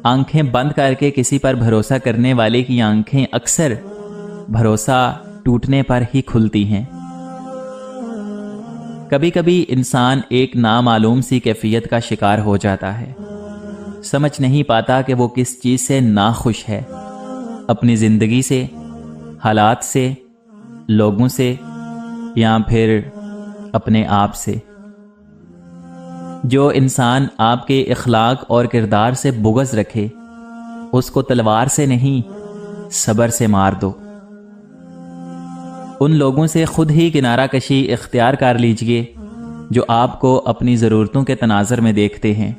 آنکھیں بند کر کے کسی پر بھروسہ کرنے والے کی آنکھیں اکثر بھروسہ ٹوٹنے پر ہی کھلتی ہیں۔ کبھی کبھی انسان ایک نامعلوم سی کیفیت کا شکار ہو جاتا ہے، سمجھ نہیں پاتا کہ وہ کس چیز سے ناخوش ہے، اپنی زندگی سے، حالات سے، لوگوں سے، یا پھر اپنے آپ سے۔ جو انسان آپ کے اخلاق اور کردار سے بغض رکھے، اس کو تلوار سے نہیں صبر سے مار دو۔ ان لوگوں سے خود ہی کنارہ کشی اختیار کر لیجئے جو آپ کو اپنی ضرورتوں کے تناظر میں دیکھتے ہیں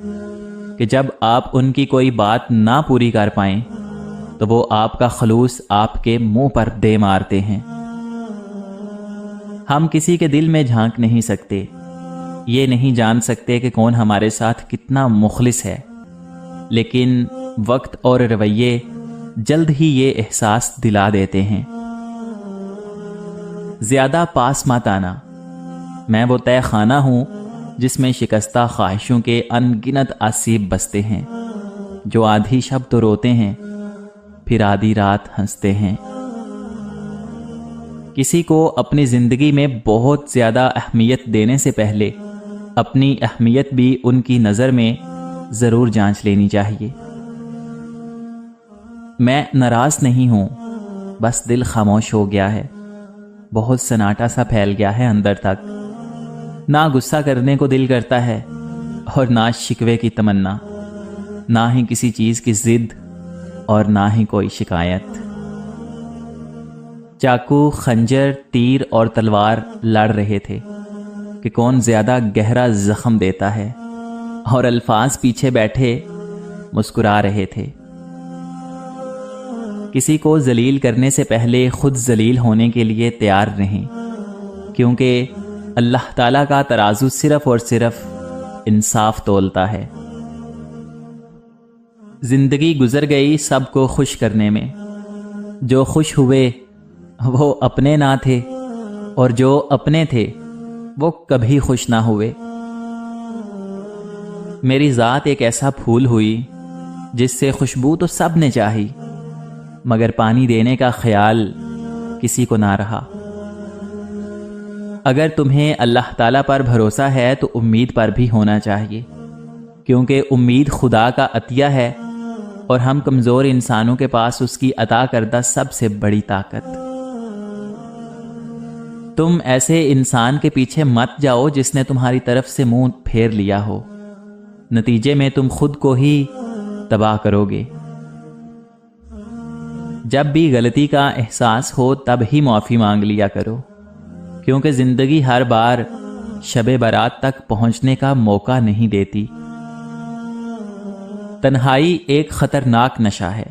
کہ جب آپ ان کی کوئی بات نہ پوری کر پائیں تو وہ آپ کا خلوص آپ کے منہ پر دے مارتے ہیں۔ ہم کسی کے دل میں جھانک نہیں سکتے، یہ نہیں جان سکتے کہ کون ہمارے ساتھ کتنا مخلص ہے، لیکن وقت اور رویے جلد ہی یہ احساس دلا دیتے ہیں۔ زیادہ پاس مت آنا، میں وہ تہ خانہ ہوں جس میں شکستہ خواہشوں کے ان گنت آسیب بستے ہیں، جو آدھی شب تو روتے ہیں پھر آدھی رات ہنستے ہیں۔ کسی کو اپنی زندگی میں بہت زیادہ اہمیت دینے سے پہلے اپنی اہمیت بھی ان کی نظر میں ضرور جانچ لینی چاہیے۔ میں ناراض نہیں ہوں، بس دل خاموش ہو گیا ہے، بہت سناٹا سا پھیل گیا ہے اندر تک۔ نہ غصہ کرنے کو دل کرتا ہے اور نہ شکوے کی تمنا، نہ ہی کسی چیز کی ضد اور نہ ہی کوئی شکایت۔ چاقو، خنجر، تیر اور تلوار لڑ رہے تھے کہ کون زیادہ گہرا زخم دیتا ہے، اور الفاظ پیچھے بیٹھے مسکرا رہے تھے۔ کسی کو ذلیل کرنے سے پہلے خود ذلیل ہونے کے لیے تیار رہیں، کیونکہ اللہ تعالیٰ کا ترازو صرف اور صرف انصاف تولتا ہے۔ زندگی گزر گئی سب کو خوش کرنے میں، جو خوش ہوئے وہ اپنے نہ تھے، اور جو اپنے تھے وہ کبھی خوش نہ ہوئے۔ میری ذات ایک ایسا پھول ہوئی جس سے خوشبو تو سب نے چاہی، مگر پانی دینے کا خیال کسی کو نہ رہا۔ اگر تمہیں اللہ تعالیٰ پر بھروسہ ہے تو امید پر بھی ہونا چاہیے، کیونکہ امید خدا کا عطیہ ہے، اور ہم کمزور انسانوں کے پاس اس کی عطا کردہ سب سے بڑی طاقت۔ تم ایسے انسان کے پیچھے مت جاؤ جس نے تمہاری طرف سے منہ پھیر لیا ہو، نتیجے میں تم خود کو ہی تباہ کرو گے۔ جب بھی غلطی کا احساس ہو تب ہی معافی مانگ لیا کرو، کیونکہ زندگی ہر بار شب برات تک پہنچنے کا موقع نہیں دیتی۔ تنہائی ایک خطرناک نشہ ہے۔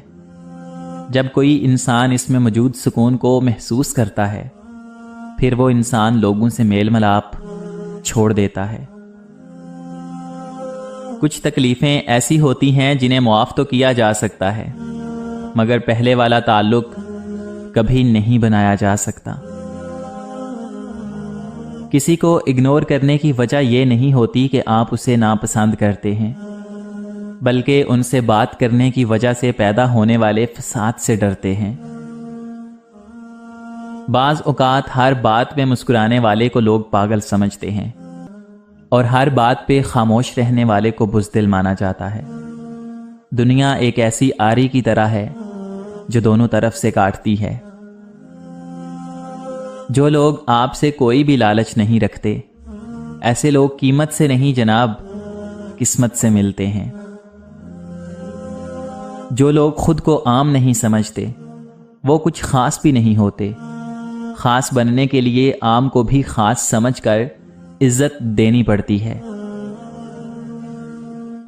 جب کوئی انسان اس میں موجود سکون کو محسوس کرتا ہے، پھر وہ انسان لوگوں سے میل ملاپ چھوڑ دیتا ہے۔ کچھ تکلیفیں ایسی ہوتی ہیں جنہیں معاف تو کیا جا سکتا ہے، مگر پہلے والا تعلق کبھی نہیں بنایا جا سکتا۔ کسی کو اگنور کرنے کی وجہ یہ نہیں ہوتی کہ آپ اسے ناپسند کرتے ہیں، بلکہ ان سے بات کرنے کی وجہ سے پیدا ہونے والے فساد سے ڈرتے ہیں۔ بعض اوقات ہر بات میں مسکرانے والے کو لوگ پاگل سمجھتے ہیں، اور ہر بات پہ خاموش رہنے والے کو بزدل مانا جاتا ہے۔ دنیا ایک ایسی آری کی طرح ہے جو دونوں طرف سے کاٹتی ہے۔ جو لوگ آپ سے کوئی بھی لالچ نہیں رکھتے، ایسے لوگ قیمت سے نہیں جناب قسمت سے ملتے ہیں۔ جو لوگ خود کو عام نہیں سمجھتے وہ کچھ خاص بھی نہیں ہوتے۔ خاص بننے کے لیے عام کو بھی خاص سمجھ کر عزت دینی پڑتی ہے۔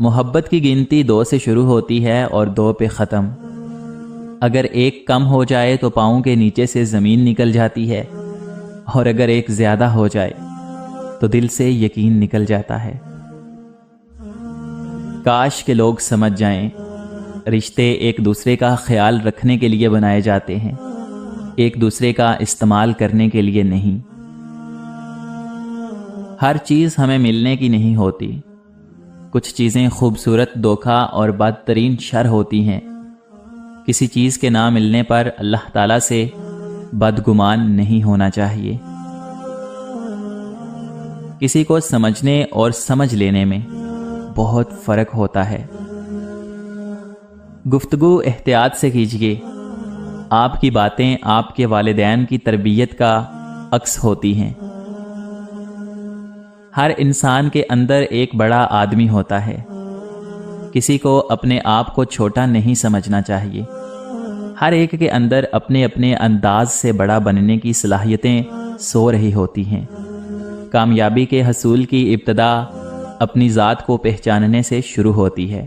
محبت کی گنتی 2 سے شروع ہوتی ہے اور 2 پہ ختم۔ اگر ایک کم ہو جائے تو پاؤں کے نیچے سے زمین نکل جاتی ہے، اور اگر ایک زیادہ ہو جائے تو دل سے یقین نکل جاتا ہے۔ کاش کہ لوگ سمجھ جائیں، رشتے ایک دوسرے کا خیال رکھنے کے لیے بنائے جاتے ہیں، ایک دوسرے کا استعمال کرنے کے لیے نہیں۔ ہر چیز ہمیں ملنے کی نہیں ہوتی، کچھ چیزیں خوبصورت دھوکہ اور بدترین شر ہوتی ہیں۔ کسی چیز کے نہ ملنے پر اللہ تعالیٰ سے بدگمان نہیں ہونا چاہیے۔ کسی کو سمجھنے اور سمجھ لینے میں بہت فرق ہوتا ہے۔ گفتگو احتیاط سے کیجیے۔ آپ کی باتیں آپ کے والدین کی تربیت کا عکس ہوتی ہیں۔ ہر انسان کے اندر ایک بڑا آدمی ہوتا ہے۔ کسی کو اپنے آپ کو چھوٹا نہیں سمجھنا چاہیے۔ ہر ایک کے اندر اپنے اپنے انداز سے بڑا بننے کی صلاحیتیں سو رہی ہوتی ہیں۔ کامیابی کے حصول کی ابتدا اپنی ذات کو پہچاننے سے شروع ہوتی ہے۔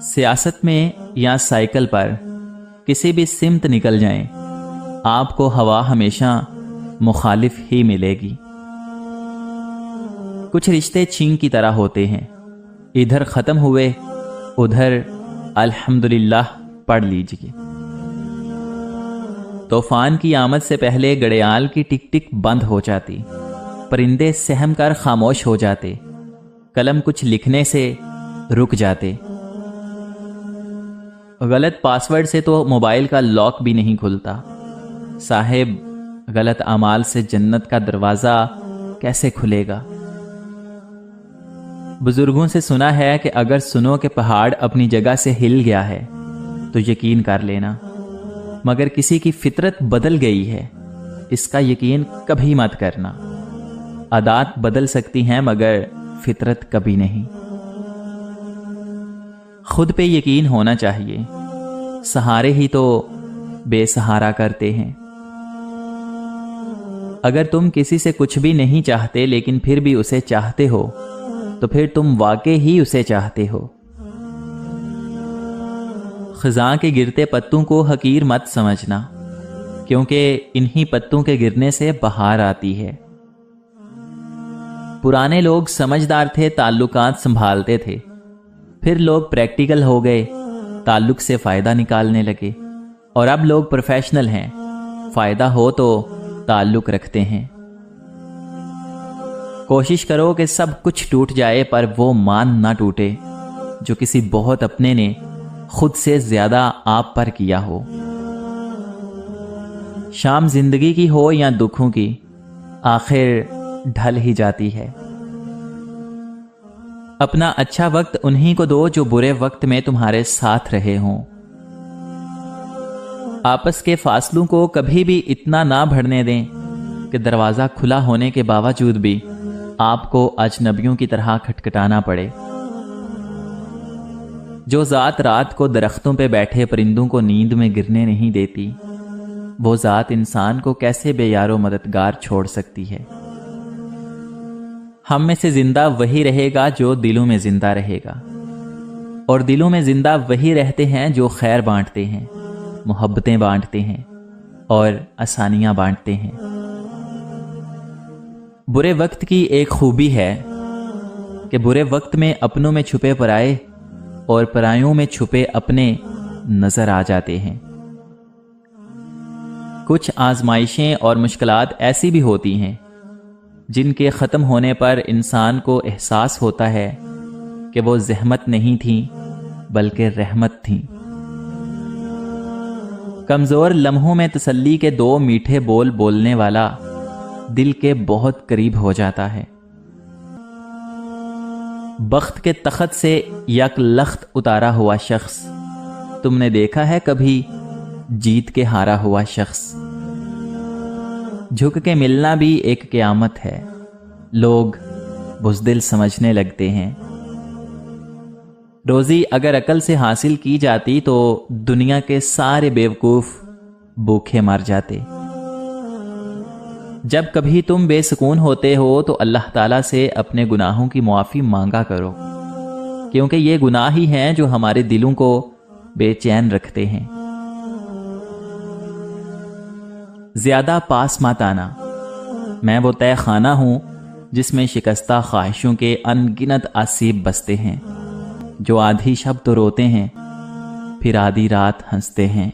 سیاست میں یا سائیکل پر کسی بھی سمت نکل جائیں، آپ کو ہوا ہمیشہ مخالف ہی ملے گی۔ کچھ رشتے چھین کی طرح ہوتے ہیں، ادھر ختم ہوئے ادھر الحمدللہ پڑھ لیجئے۔ طوفان کی آمد سے پہلے گڑیال کی ٹک ٹک بند ہو جاتی، پرندے سہم کر خاموش ہو جاتے، قلم کچھ لکھنے سے رک جاتے۔ غلط پاسورڈ سے تو موبائل کا لاک بھی نہیں کھلتا۔ صاحب، غلط اعمال سے جنت کا دروازہ کیسے کھلے گا؟ بزرگوں سے سنا ہے کہ اگر سنو کہ پہاڑ اپنی جگہ سے ہل گیا ہے تو یقین کر لینا، مگر کسی کی فطرت بدل گئی ہے اس کا یقین کبھی مت کرنا۔ عادات بدل سکتی ہیں مگر فطرت کبھی نہیں۔ خود پہ یقین ہونا چاہیے، سہارے ہی تو بے سہارا کرتے ہیں۔ اگر تم کسی سے کچھ بھی نہیں چاہتے لیکن پھر بھی اسے چاہتے ہو تو پھر تم واقعی ہی اسے چاہتے ہو۔ خزاں کے گرتے پتوں کو حقیر مت سمجھنا، کیونکہ انہی پتوں کے گرنے سے بہار آتی ہے۔ پرانے لوگ سمجھدار تھے، تعلقات سنبھالتے تھے، پھر لوگ پریکٹیکل ہو گئے، تعلق سے فائدہ نکالنے لگے، اور اب لوگ پروفیشنل ہیں، فائدہ ہو تو تعلق رکھتے ہیں۔ کوشش کرو کہ سب کچھ ٹوٹ جائے پر وہ مان نہ ٹوٹے جو کسی بہت اپنے نے خود سے زیادہ آپ پر کیا ہو۔ شام زندگی کی ہو یا دکھوں کی، آخر ڈھل ہی جاتی ہے۔ اپنا اچھا وقت انہی کو دو جو برے وقت میں تمہارے ساتھ رہے ہوں۔ آپس کے فاصلوں کو کبھی بھی اتنا نہ بڑھنے دیں کہ دروازہ کھلا ہونے کے باوجود بھی آپ کو اجنبیوں کی طرح کھٹکھٹانا پڑے۔ جو ذات رات کو درختوں پہ بیٹھے پرندوں کو نیند میں گرنے نہیں دیتی، وہ ذات انسان کو کیسے بے یار و مددگار چھوڑ سکتی ہے؟ ہم میں سے زندہ وہی رہے گا جو دلوں میں زندہ رہے گا، اور دلوں میں زندہ وہی رہتے ہیں جو خیر بانٹتے ہیں، محبتیں بانٹتے ہیں اور آسانیاں بانٹتے ہیں۔ برے وقت کی ایک خوبی ہے کہ برے وقت میں اپنوں میں چھپے پرائے اور پرایوں میں چھپے اپنے نظر آ جاتے ہیں۔ کچھ آزمائشیں اور مشکلات ایسی بھی ہوتی ہیں جن کے ختم ہونے پر انسان کو احساس ہوتا ہے کہ وہ زحمت نہیں تھیں بلکہ رحمت تھیں۔ کمزور لمحوں میں تسلی کے دو میٹھے بول بولنے والا دل کے بہت قریب ہو جاتا ہے۔ بخت کے تخت سے یک لخت اتارا ہوا شخص تم نے دیکھا ہے کبھی جیت کے ہارا ہوا شخص؟ جھک کے ملنا بھی ایک قیامت ہے، لوگ بزدل سمجھنے لگتے ہیں۔ روزی اگر عقل سے حاصل کی جاتی تو دنیا کے سارے بیوقوف بھوکے مر جاتے۔ جب کبھی تم بے سکون ہوتے ہو تو اللہ تعالیٰ سے اپنے گناہوں کی معافی مانگا کرو، کیونکہ یہ گناہ ہی ہیں جو ہمارے دلوں کو بے چین رکھتے ہیں۔ زیادہ پاس مت آنا، میں وہ تہ خانہ ہوں جس میں شکستہ خواہشوں کے ان گنت آسیب بستے ہیں، جو آدھی شب تو روتے ہیں پھر آدھی رات ہنستے ہیں۔